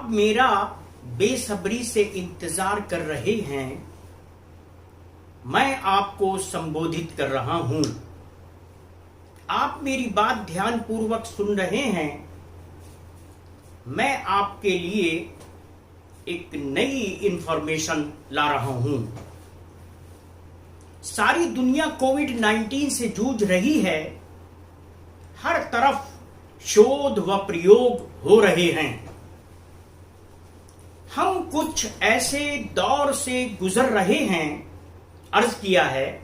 मेरा बेसब्री से इंतजार कर रहे हैं, मैं आपको संबोधित कर रहा हूं। आप मेरी बात ध्यानपूर्वक सुन रहे हैं। मैं आपके लिए एक नई इंफॉर्मेशन ला रहा हूं। सारी दुनिया कोविड-19 से जूझ रही है। हर तरफ शोध व प्रयोग हो रहे हैं। हम कुछ ऐसे दौर से गुजर रहे हैं, अर्ज किया है,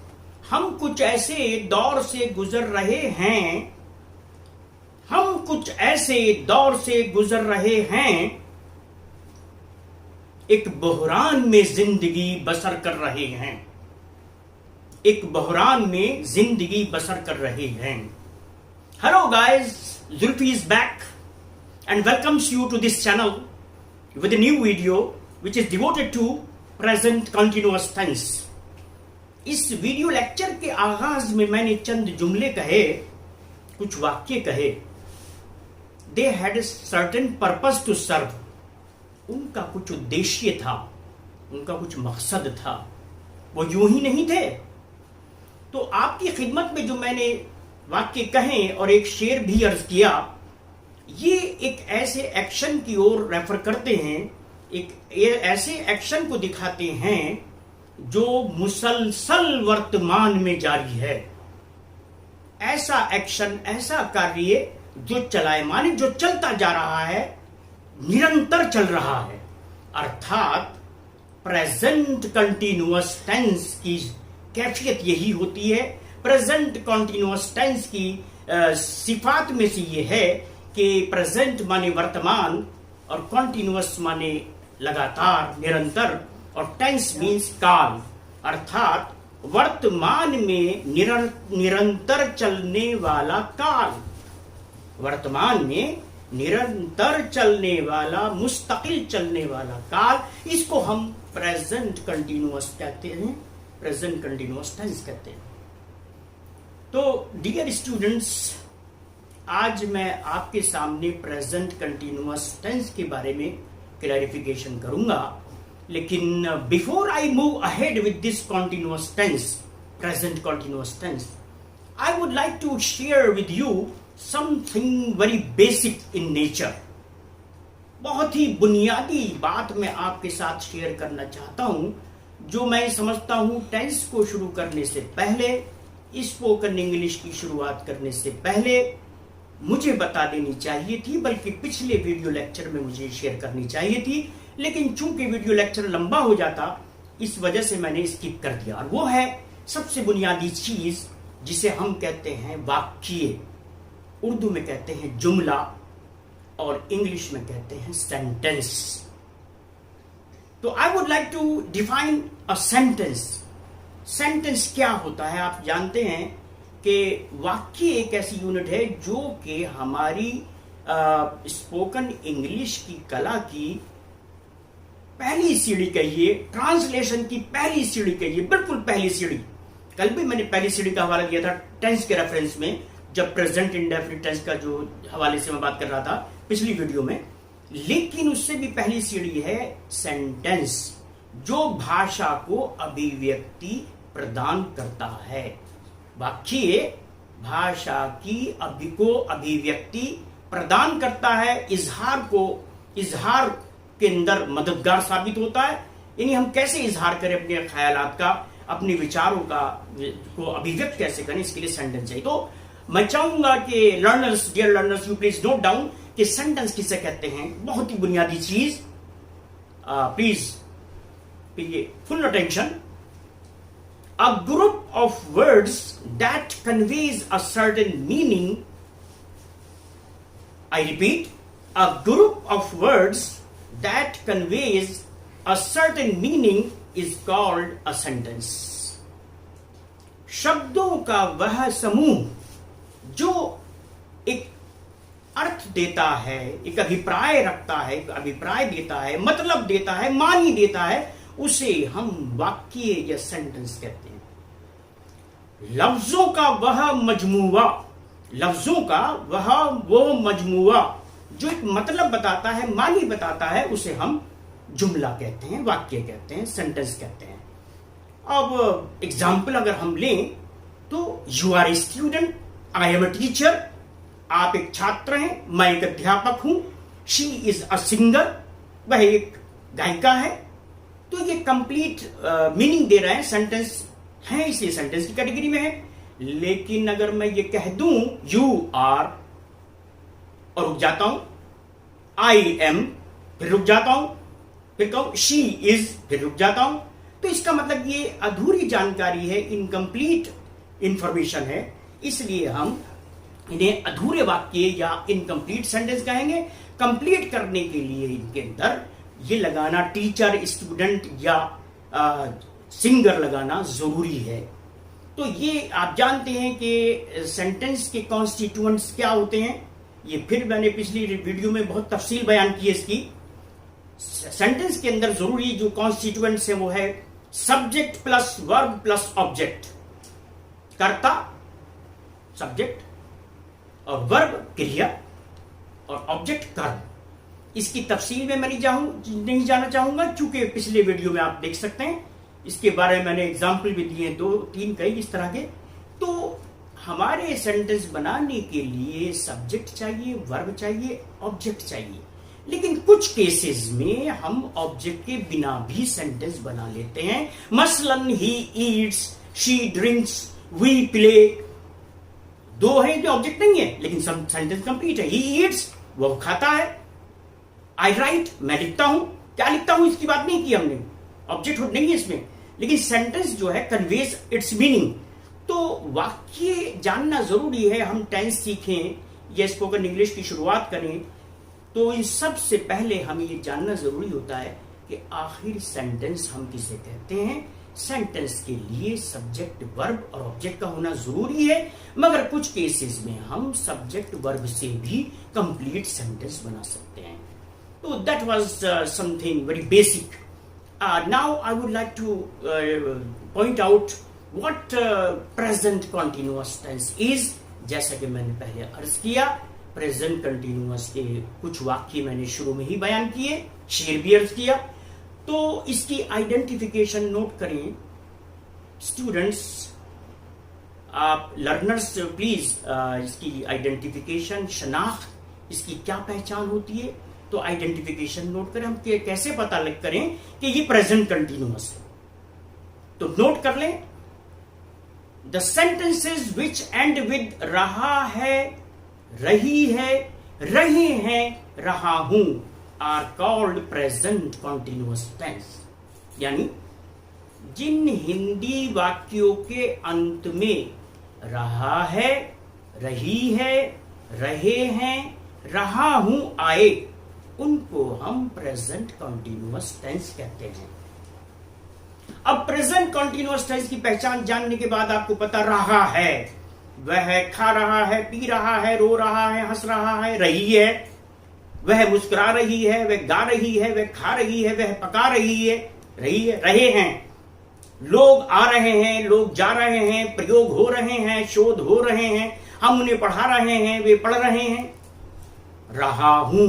हम कुछ ऐसे दौर से गुजर रहे हैं, हम कुछ ऐसे दौर से गुजर रहे हैं, एक बहरान में जिंदगी बसर कर रहे हैं, एक बहरान में जिंदगी बसर कर रहे हैं। Hello guys, Zulfi is back and welcomes you to this channel with a new video which is devoted to present continuous tense. इस वीडियो लेक्चर के आगाज में मैंने चंद जुमले कहे, कुछ वाक्य कहे। They had a certain purpose to serve. उनका कुछ उद्देश्य था, उनका कुछ मकसद था, वो यूं ही नहीं थे। तो आपकी खिदमत में जो मैंने वाक्य कहे और एक शेर भी अर्ज किया, ये एक ऐसे एक्शन की ओर रेफर करते हैं, एक ऐसे एक्शन को दिखाते हैं जो मुसलसल वर्तमान में जारी है। ऐसा एक्शन, ऐसा कार्य जो चलायमान, जो चलता जा रहा है, निरंतर चल रहा है। अर्थात प्रेजेंट कंटिन्यूअस टेंस की कैफियत यही होती है। प्रेजेंट कंटिन्यूअस टेंस की सिफात में से ये है कि प्रेजेंट माने वर्तमान और कंटिन्यूअस माने लगातार, निरंतर, और टेंस मीन्स काल, अर्थात वर्तमान में निरंतर चलने वाला काल, वर्तमान में निरंतर चलने वाला, मुस्तकिल चलने वाला काल, इसको हम प्रेजेंट कंटिन्यूअस कहते हैं, प्रेजेंट कंटिन्यूअस टेंस कहते हैं। तो डियर स्टूडेंट्स, आज मैं आपके सामने प्रेजेंट कंटिन्यूअस टेंस के बारे में क्लैरिफिकेशन करूंगा। लेकिन before I move ahead with this continuous tense, present continuous tense, I would like to share with you something very basic in nature. बहुत ही बुनियादी बात मैं आपके साथ शेयर करना चाहता हूं, जो मैं समझता हूं टेंस को शुरू करने से पहले, स्पोकन इंग्लिश की शुरुआत करने से पहले मुझे बता देनी चाहिए थी, बल्कि पिछले वीडियो लेक्चर में मुझे शेयर करनी चाहिए थी। लेकिन चूंकि वीडियो लेक्चर लंबा हो जाता, इस वजह से मैंने स्किप कर दिया। और वो है सबसे बुनियादी चीज जिसे हम कहते हैं वाक्य। उर्दू में कहते हैं जुमला और इंग्लिश में कहते हैं सेंटेंस। तो I would like to define a sentence. Sentence क्या होता है? आप जानते हैं कि वाक्य एक ऐसी यूनिट है जो कि हमारी स्पोकन इंग्लिश की कला की पहली सीढ़ी कहिए, ट्रांसलेशन की पहली सीढ़ी कहिए, बिल्कुल पहली सीढ़ी। कल भी मैंने पहली सीढ़ी का हवाला दिया था टेंस के रेफरेंस में, जब प्रेजेंट इंडेफिनिट टेंस का जो हवाले से मैं बात कर रहा था पिछली वीडियो में। लेकिन उससे भी पहली सीढ़ी है सेंटेंस, जो भाषा को अभिव्यक्ति प्रदान करता है। वाक्य भाषा की अभिव्यक्ति प्रदान करता है, इजहार के अंदर मददगार साबित होता है। यानी हम कैसे इजहार करें अपने ख्यालात का, अपने विचारों को अभिव्यक्त कैसे करें, इसके लिए सेंटेंस चाहिए। तो मैं चाहूंगा कि learners, dear learners, you please note down कि सेंटेंस किसे कहते हैं। बहुत ही बुनियादी चीज, please pay full attention. A group of words that conveys a certain meaning. I repeat, a group of words that conveys a certain meaning is called a sentence. शब्दों का वह समूह जो एक अर्थ देता है, एक अभिप्राय रखता है, एक अभिप्राय देता है, मतलब देता है, मानी देता है, उसे हम वाक्य या सेंटेंस कहते हैं। लफ्जों का वह मजमुआ, लफ्जों का वो मजमुआ जो एक मतलब बताता है, मानी बताता है, उसे हम जुमला कहते हैं, वाक्य कहते हैं, सेंटेंस कहते हैं। अब एग्जाम्पल अगर हम लें तो you are a student, I am a teacher, आप एक छात्र हैं, मैं एक अध्यापक हूं, शी इज अ सिंगर, वह एक गायिका है। तो ये कंप्लीट मीनिंग दे रहे हैं, सेंटेंस है, इसी सेंटेंस की कैटेगरी में है। लेकिन अगर मैं ये कह दूं यू आर और रुक जाता हूं, आई एम फिर रुक जाता हूं, फिर कहूं शी इज फिर रुक जाता हूं, तो इसका मतलब ये अधूरी जानकारी है, इनकम्प्लीट इंफॉर्मेशन है। इसलिए हम इन्हें अधूरे वाक्य या इनकम्प्लीट सेंटेंस कहेंगे। कंप्लीट करने के लिए इनके अंदर ये लगाना, टीचर, स्टूडेंट या सिंगर लगाना जरूरी है। तो ये आप जानते हैं कि सेंटेंस के कॉन्स्टिट्यूएंट्स क्या होते हैं, ये फिर मैंने पिछली वीडियो में बहुत तफसील बयान की है इसकी। सेंटेंस के अंदर जरूरी जो कॉन्स्टिट्यूएंट्स है वो है subject plus verb plus object, कर्ता सब्जेक्ट और वर्ब क्रिया और ऑब्जेक्ट कर्म। इसकी तफसील में मैं नहीं जाना चाहूंगा, क्योंकि पिछले वीडियो में आप देख सकते हैं, इसके बारे में मैंने एग्जाम्पल भी दिए हैं, 2-3 कई इस तरह के। तो हमारे सेंटेंस बनाने के लिए सब्जेक्ट चाहिए, वर्ब चाहिए, ऑब्जेक्ट चाहिए। लेकिन कुछ केसेस में हम ऑब्जेक्ट के बिना भी सेंटेंस बना लेते हैं। मसलन he eats, she drinks, we play, दो है जो ऑब्जेक्ट नहीं है, लेकिन सेंटेंस कंप्लीट है। ही ईट्स, वो खाता है। आई राइट, मैं लिखता हूं। क्या लिखता हूं इसकी बात नहीं की हमने, ऑब्जेक्ट नहीं है इसमें, लेकिन सेंटेंस जो है कन्वेज इट्स मीनिंग। तो वाक्य जानना जरूरी है। हम टेंस सीखें या स्पोकन इंग्लिश की शुरुआत करें तो इन सब से पहले हमें ये जानना जरूरी होता है कि आखिर सेंटेंस हम किसे कहते हैं। सेंटेंस के लिए सब्जेक्ट, वर्ब और ऑब्जेक्ट का होना जरूरी है, मगर कुछ केसेस में हम सब्जेक्ट वर्ब से भी कंप्लीट सेंटेंस बना सकते हैं। तो that was something very basic. Now I would like to point out what present continuous tense is. जैसा कि मैंने पहले अर्ज किया, प्रेजेंट कंटिन्यूअस के कुछ वाक्य मैंने शुरू में ही बयान किए, शेर भी अर्ज किया। तो इसकी आइडेंटिफिकेशन नोट करें स्टूडेंट्स, आप लर्नर्स प्लीज इसकी आइडेंटिफिकेशन, शनाख्त, इसकी क्या पहचान होती है, तो आइडेंटिफिकेशन नोट करें। हम कैसे पता लग करें कि ये प्रेजेंट कंटिन्यूअस है, तो नोट कर लें। The sentences which end with रहा है, रही है, रहे हैं, रहा हूं are called present continuous tense. यानी जिन हिंदी वाक्यों के अंत में रहा है, रही है, रहे हैं, रहा हूं आए, उनको हम प्रेजेंट कंटिन्यूअस टेंस कहते हैं। अब प्रेजेंट कंटिन्यूअस टेंस की पहचान जानने के बाद आपको पता रहा है, वह खा रहा है, पी रहा है, रो रहा है, हंस रहा है, रही है, वह मुस्कुरा रही है, वह गा रही है, वह खा रही है, वह पका रही है, रही है, रहे हैं, लोग आ रहे हैं, लोग जा रहे हैं, प्रयोग हो रहे हैं, शोध हो रहे हैं, हम उन्हें पढ़ा रहे हैं, वे पढ़ रहे हैं। रहा हूं,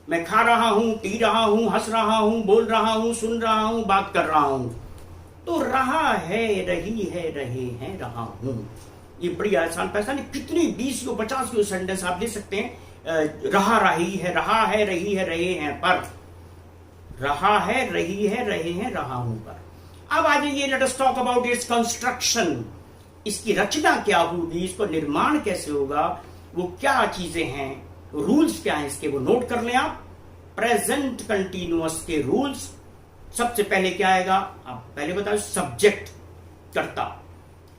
मैं खा रहा हूं, पी रहा हूं, हंस रहा हूं, बोल रहा हूं, सुन रहा हूं, बात कर रहा हूं। तो रहा है, रही है, रहे हैं, रहा हूं। ये बड़ी आसान पहचान है। कितनी 20 को 50 को सेंटेंस आप ले सकते हैं, रहा रही है, रहा है, रही है, रहे हैं पर, रहा है, रही है, रहे हैं, रहा हूं पर। अब आ जाइए, let us talk about its construction. इसकी रचना क्या होगी, इसको निर्माण कैसे होगा, वो क्या चीजें हैं, रूल्स क्या हैं इसके, वो नोट कर लें आप। प्रेजेंट कंटिन्यूअस के रूल्स, सबसे पहले क्या आएगा, आप पहले बताओ, सब्जेक्ट, कर्ता।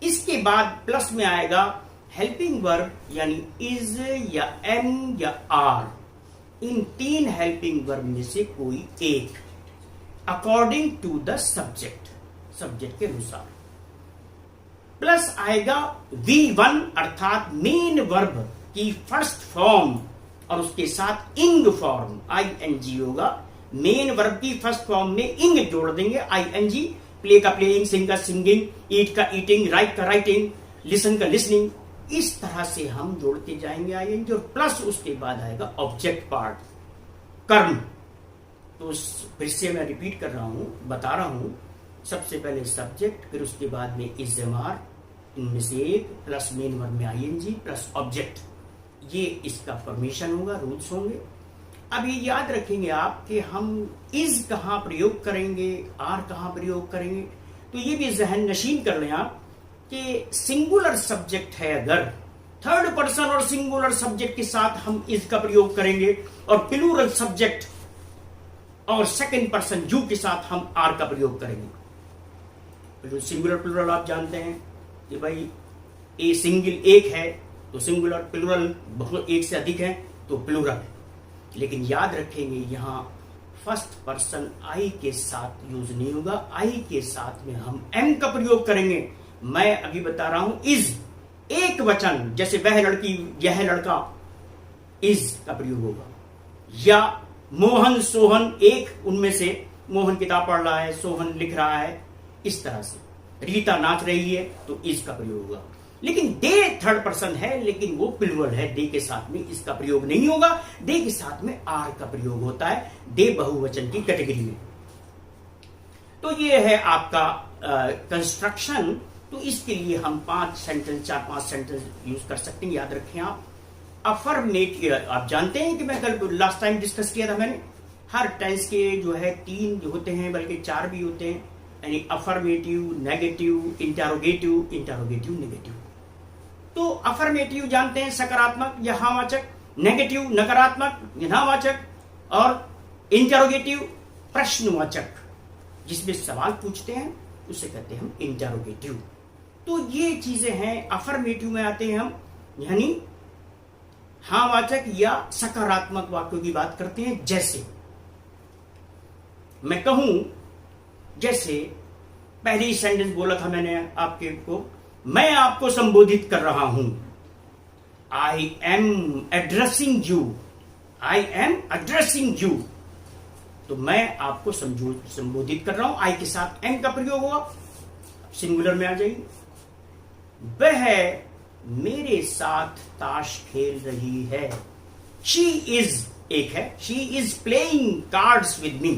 इसके बाद प्लस में आएगा हेल्पिंग वर्ब, यानी इज या एन या आर। इन 3 हेल्पिंग वर्ब में से कोई एक, according to the subject, subject के अनुसार। प्लस आएगा V1 अर्थात मेन वर्ब की फर्स्ट फॉर्म, और उसके साथ इंग फॉर्म, ING होगा। मेन वर्ब की फर्स्ट फॉर्म में इंग जोड़ देंगे, ING। प्ले का प्लेइंग, सिंग का सिंगिंग, ईट का ईटिंग, राइट का राइटिंग, लिसन का लिसनिंग, इस तरह से हम जोड़ते जाएंगे आईएनजी, और प्लस उसके बाद आएगा ऑब्जेक्ट पार्ट, कर्म। तो फिर से मैं रिपीट कर रहा हूं, बता रहा हूं, सबसे पहले सब्जेक्ट, फिर उसके बाद में इज़मार, इनमें से एक, प्लस मेन वर्ब में आईएनजी प्लस ऑब्जेक्ट, ये इसका फॉर्मेशन होगा, रूल्स होंगे। अब ये याद रखेंगे आप कि हम इज कहां प्रयोग करेंगे, आर कहां प्रयोग करेंगे। तो ये भी जहन नशीन कर लें आप कि सिंगुलर सब्जेक्ट है अगर, थर्ड पर्सन और सिंगुलर सब्जेक्ट के साथ हम इज का प्रयोग करेंगे, और प्लूरल सब्जेक्ट और सेकंड पर्सन यू के साथ हम आर का प्रयोग करेंगे। सिंगुलर प्लूरल आप जानते हैं कि भाई ए सिंगल एक है तो सिंगुलर, प्लूरल बहुत एक से अधिक है तो प्लूरल। लेकिन याद रखेंगे यहां फर्स्ट पर्सन आई के साथ यूज नहीं होगा, आई के साथ में हम एम का प्रयोग करेंगे। मैं अभी बता रहा हूं इज एक वचन, जैसे वह लड़की यह लड़का, इज का प्रयोग होगा। या मोहन सोहन, एक उनमें से, मोहन किताब पढ़ रहा है, सोहन लिख रहा है, इस तरह से रीता नाच रही है तो इज का प्रयोग होगा। लेकिन दे थर्ड पर्सन है, लेकिन वो प्लूरल है, दे के साथ में इसका प्रयोग नहीं होगा, दे के साथ में आर का प्रयोग होता है दे बहुवचन की कैटेगरी में। तो ये है आपका कंस्ट्रक्शन। तो इसके लिए हम 5 सेंटेंस, 4-5 सेंटेंस यूज कर सकते हैं, याद रखें आप। अफर्मेटिव, आप जानते हैं कि मैं कल लास्ट टाइम डिस्कस किया था मैंने, हर टेंस के जो है 3 होते हैं, बल्कि 4 भी होते हैं, यानी affirmative, negative, interrogative, interrogative negative. तो अफर्मेटिव जानते हैं सकारात्मक या हावाचक, नेगेटिव नकारात्मक या नावाचक, और इंटरोगेटिव प्रश्नवाचक, जिसमें सवाल पूछते हैं उसे कहते हैं हम इंटरोगेटिव। तो ये चीजें हैं, अफर्मेटिव में आते हैं हम, यानी हावाचक या सकारात्मक वाक्यों की बात करते हैं। जैसे मैं कहूं, जैसे पहली सेंटेंस बोला था मैंने आपके को, मैं आपको संबोधित कर रहा हूं, I am addressing you, I am addressing you. तो मैं आपको संबोधित कर रहा हूं, आई के साथ एम का प्रयोग होगा, सिंगुलर में आ जाएगी। वह मेरे साथ ताश खेल रही है, शी इज एक है, she is playing cards with me,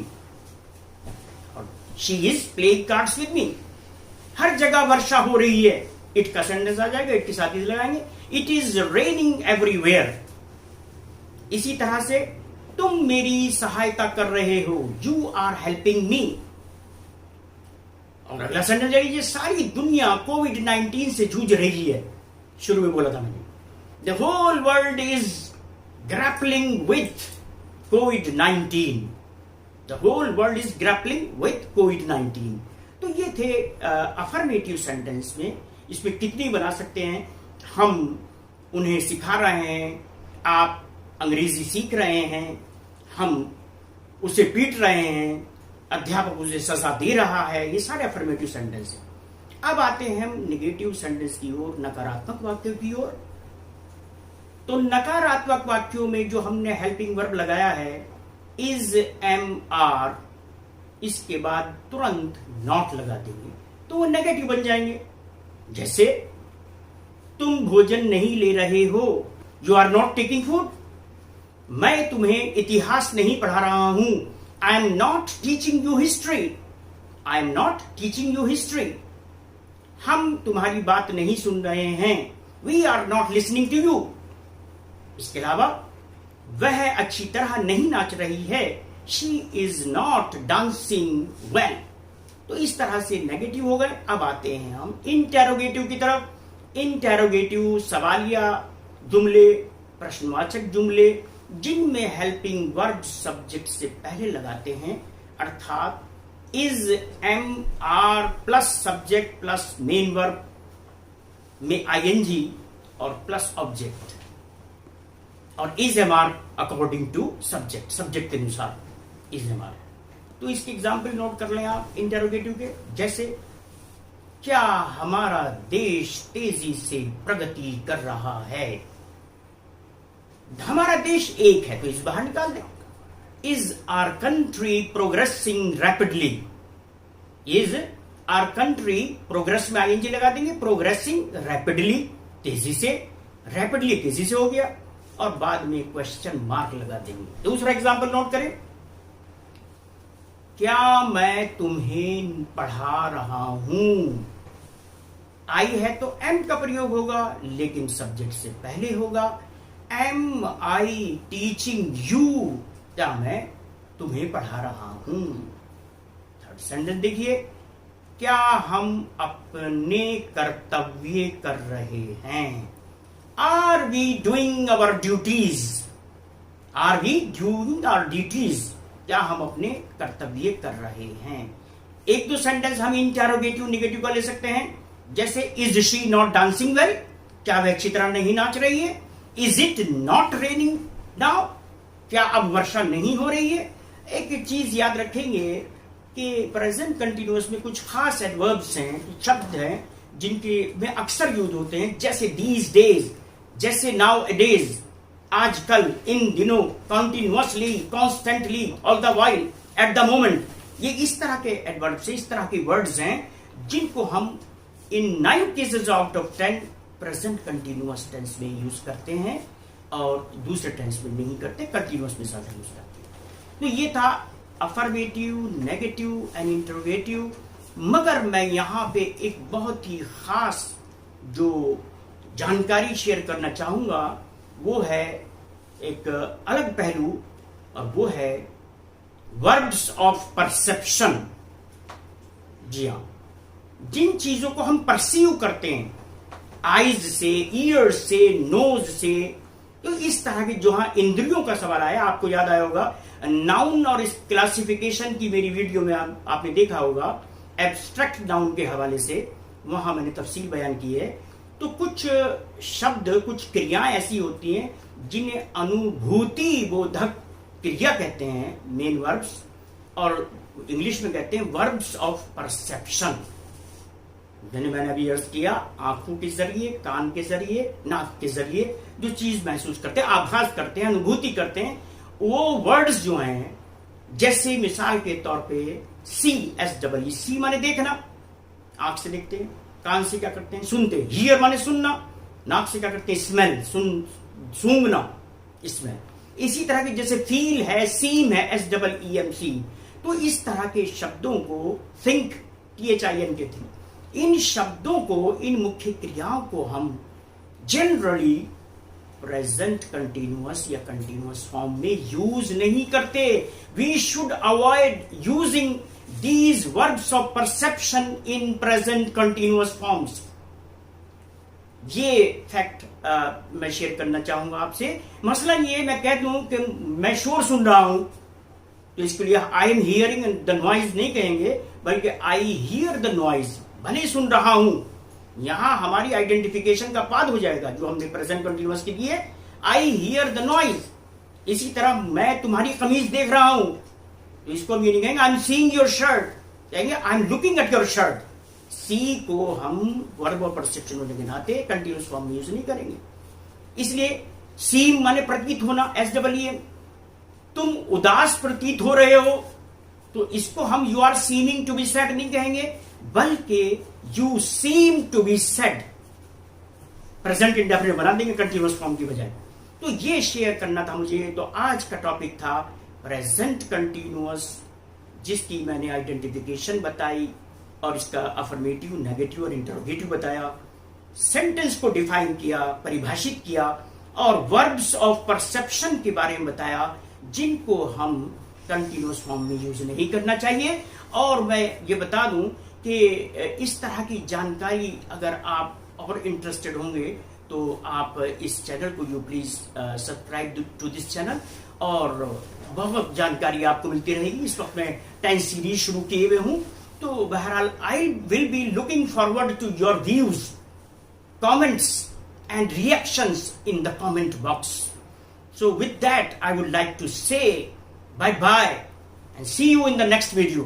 और she is playing cards with me. हर जगह वर्षा हो रही है, इट का सेंटेंस आ जाएगा, इट के साथ इज लगाएंगे। It is raining everywhere. इसी तरह से तुम मेरी सहायता कर रहे हो, यू आर हेल्पिंग मी। और अगला सेंटेंस जाइए, सारी दुनिया कोविड-19 से जूझ रही है, शुरू में बोला था मैंने, the whole world is grappling with covid, the whole world is grappling with covid. तो ये थे अफर्मेटिव सेंटेंस में। इसमें कितनी बना सकते हैं, हम उन्हें सिखा रहे हैं, आप अंग्रेजी सीख रहे हैं, हम उसे पीट रहे हैं, अध्यापक उसे सजा दे रहा है, ये सारे अफर्मेटिव सेंटेंस हैं। अब आते हैं हम निगेटिव सेंटेंस की ओर, नकारात्मक वाक्यों की ओर। तो नकारात्मक वाक्यों में जो हमने हेल्पिंग वर्ब लगाया है इज, एम, आर, इसके बाद तुरंत नॉट लगा देंगे तो वो नेगेटिव बन जाएंगे। जैसे तुम भोजन नहीं ले रहे हो, you are not taking food. मैं तुम्हें इतिहास नहीं पढ़ा रहा हूं, I am not teaching you history, I am not teaching you history. हम तुम्हारी बात नहीं सुन रहे हैं, we are not listening to you. इसके अलावा वह अच्छी तरह नहीं नाच रही है, she is not dancing well. तो इस तरह से नेगेटिव हो गए। अब आते हैं हम इंटेरोगेटिव की तरफ। इंटेरोगेटिव सवालिया जुमले, प्रश्नवाचक जुमले, जिनमें हेल्पिंग वर्ब सब्जेक्ट से पहले लगाते हैं, अर्थात is, am, are plus subject plus main verb में आईएनजी और प्लस ऑब्जेक्ट, और is, am, are according to सब्जेक्ट, सब्जेक्ट के अनुसार इज, एम, आर। तो इसके एग्जाम्पल नोट कर लें आप इंटेरोगेटिव के। जैसे, क्या हमारा देश तेजी से प्रगति कर रहा है? हमारा देश एक है तो इस बाहर निकाल दें। Is our country progressing rapidly, is our country, progress में आईएनजी लगा देंगे, प्रोग्रेसिंग रैपिडली। तेजी से, रैपिडली तेजी से हो गया, और बाद में क्वेश्चन मार्क लगा देंगे। दूसरा एग्जांपल नोट करें, क्या मैं तुम्हें पढ़ा रहा हूं। आई है तो एम का प्रयोग होगा, लेकिन सब्जेक्ट से पहले होगा। एम आई टीचिंग यू, क्या मैं तुम्हें पढ़ा रहा हूं। थर्ड सेंटेंस देखिए, क्या हम अपने कर्तव्य कर रहे हैं। Are we doing our duties, are we doing our duties, क्या हम अपने कर्तव्य कर रहे हैं। एक दो सेंटेंस हम इंटरोगेटिव निगेटिव का ले सकते हैं, जैसे is she not dancing well, क्या वह अच्छी तरह नहीं नाच रही है। Is it not raining now, क्या अब वर्षा नहीं हो रही है। एक चीज याद रखेंगे कि प्रेजेंट कंटिन्यूअस में कुछ खास एडवर्ब्स हैं, कुछ शब्द हैं जिनके में अक्सर यूज होते हैं, जैसे दीज डेज, जैसे नाउ डेज, आजकल, इन दिनों, continuously, constantly, all the while, at the moment. ये इस तरह के एडवर्ब्स, इस तरह के वर्ड्स हैं जिनको हम in 9 cases out of 10 present continuous tense में यूज करते हैं और दूसरे टेंस में नहीं करते, कंटिन्यूअस में ज्यादा यूज करते हैं। तो ये था अफर्मेटिव, नेगेटिव एंड इंटरोगेटिव। मगर मैं यहां पे एक बहुत ही खास जो जानकारी शेयर करना चाहूंगा वो है एक अलग पहलू, और वो है वर्ब्स ऑफ परसेप्शन। जी हां, जिन चीजों को हम परसीव करते हैं आईज से, ईयर्स से, नोज से, तो इस तरह के जो हाँ इंद्रियों का सवाल आया, आपको याद आया होगा नाउन और इस क्लासिफिकेशन की मेरी वीडियो में आपने देखा होगा, एब्स्ट्रैक्ट नाउन के हवाले से वहां मैंने तफसील बयान की है। तो कुछ शब्द, कुछ क्रियाएं ऐसी होती हैं जिन्हें अनुभूति बोधक क्रिया कहते हैं, मेन वर्ब्स, और इंग्लिश में कहते हैं वर्ब्स ऑफ परसेप्शन। मैंने अभी अर्ज किया, आंखों के जरिए, कान के जरिए, नाक के जरिए जो चीज महसूस करते हैं, आभास करते हैं, अनुभूति करते हैं, वो वर्ड्स जो हैं, जैसे मिसाल के तौर पे CSEE, सी माने देखना, आंख से देखते हैं, कान से क्या करते हैं, सुनते हैं, हियर माने सुनना, नाक से क्या करते हैं, स्मेल, सूंघना, स्मेल। इसी तरह के जैसे फील है, सीम है, SEEMC। तो इस तरह के शब्दों को थिंक, THIN के थिंक, इन शब्दों को, इन मुख्य क्रियाओं को हम जनरली प्रेजेंट कंटिन्यूअस या कंटिन्यूअस फॉर्म में यूज नहीं करते। We should avoid using these verbs of perception in present continuous forms. ये फैक्ट मैं शेयर करना चाहूंगा आपसे। मसलन ये मैं कह दूं कि मैं शोर सुन रहा हूं, तो इसके लिए I am hearing the noise नहीं कहेंगे, बल्कि आई हियर द नॉइज, भले सुन रहा हूं। यहां हमारी आइडेंटिफिकेशन का पाद हो जाएगा जो हमने प्रेजेंट कंटिन्यूअस के लिए, आई हियर द नॉइज। इसी तरह मैं तुम्हारी कमीज देख रहा हूं, तो इसको हम ये नहीं कहेंगे I am seeing your shirt, कहेंगे I am looking at your shirt. See को हम वर्ब ऑफ परसेप्शन होने के नाते कंटिन्यूअस फॉर्म में यूज नहीं करेंगे। इसलिए सीम माने प्रतीत होना, SEEM। तुम उदास प्रतीत हो रहे हो, तो इसको हम you are seeming to be sad नहीं कहेंगे, बल्कि you seem to be sad, present indefinite बना देंगे कंटिन्यूअस फॉर्म की बजाय। तो ये शेयर करना था मुझे। तो आज का टॉपिक था प्रेजेंट कंटिन्यूअस, जिसकी मैंने आइडेंटिफिकेशन बताई और इसका अफर्मेटिव, नेगेटिव और इंटरोगेटिव बताया, सेंटेंस को डिफाइन किया, परिभाषित किया, और वर्ब्स ऑफ परसेप्शन के बारे में बताया जिनको हम कंटिन्यूअस फॉर्म में यूज नहीं करना चाहिए। और मैं ये बता दूं कि इस तरह की जानकारी अगर आप और इंटरेस्टेड होंगे तो आप इस चैनल को you please subscribe to this channel, और बहुत जानकारी आपको मिलती रहेगी। इस वक्त मैं 10 सीरीज शुरू किए हुए हूं, तो बहरहाल I will be looking forward to your views, comments and reactions in the comment box. So with that, I would like to say bye-bye and see you in the next video.